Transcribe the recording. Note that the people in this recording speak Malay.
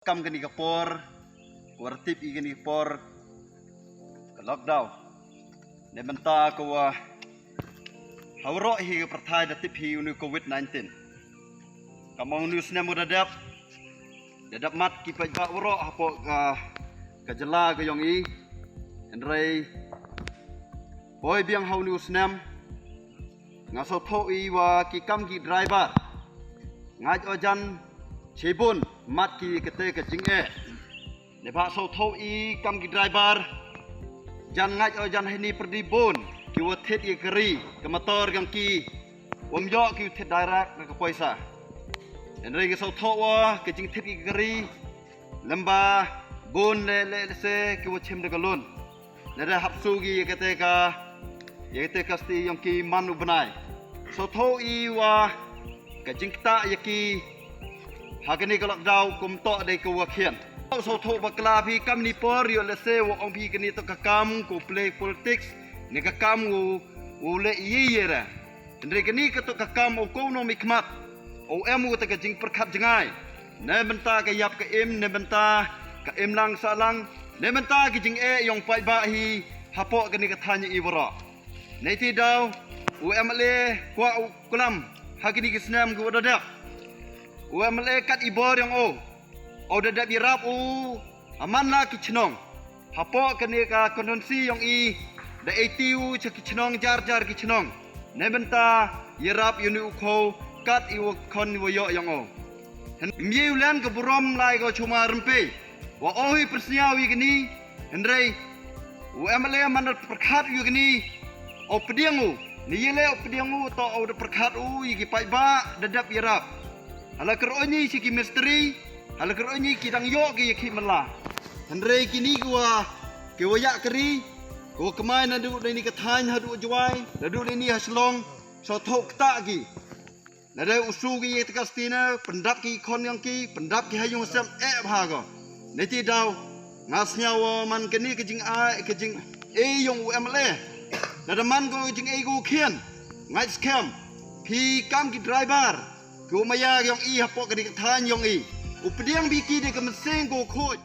Kam gani kapor, kuartip i gani kapor, lockdown. Ne benta ko hawro hi perthai da tip hi unu COVID-19. Kamong news na mo dadap mat ki pa ba uro hapo ka jela ko yong i. Enray boy biang haw news nam ngaso tho i wa ki kam ki driver ngaj ojan Cebun mat ki kete ke jing'e ne ba so tho i kam ki driver jan ngaj o jan hini perdibun ki wa thet i keri ke motor gang ki wam yo ki thet direct ke poisa en re so tho wa ke jing thet i keri lamba bun le se ki wa chem de galun ne da hapsu gi kete ka sti yang ki manu banai so tho i wa ke jing ta ki Hagani kalau daw kumto day ko wakhian. So tho bakla phi kam ni por yo le se wo ong phi kini to kakam ko play politics ni kakam wo le yera. Ndre kini ka to kakam o ko no mikmat. O emu ta ka jing perkhat jangai. Ne benta ka yap ka im ne benta ka im lang salang ne benta ki jing yong pai ba hi hapo kini ka thanya i wara. Ne ti daw o emle kwa kulam hagini kisnam go dadak. Wa melekat ibor yang o dadap irap aman la ki chnong hapo kene ka kononsi yang i da etiu che ki chnong jar ki chnong ne benta irap yunu kho kat i kon wo yo yang miu lan ke burom lai ko chuma rempe wa oi persnya wi gini hendrei wa mele man perkhat wi gini o pediangu ni yele o pediangu to o perkhat i ki pai ba dadap irap Hala keronyi si ki misteri, hala keronyi ki dang yo ki mala. Hendrei kini gua ke wayak keri, gua kemai na du ni kathan hadu juai, du ni haslong so thok ta ki. Na dai usu ki tekastina pendap ki kon yang ki, pendap ki hayung sam bha go. Ne ti daw ngasnya wa man kini kejing yong UMLE. Na da man go kejing go khian. Ngai scam. Pi kam ki driver Go maya yang i hapo ka di kathan yang i. Upediang biki de ka meseng go khoj.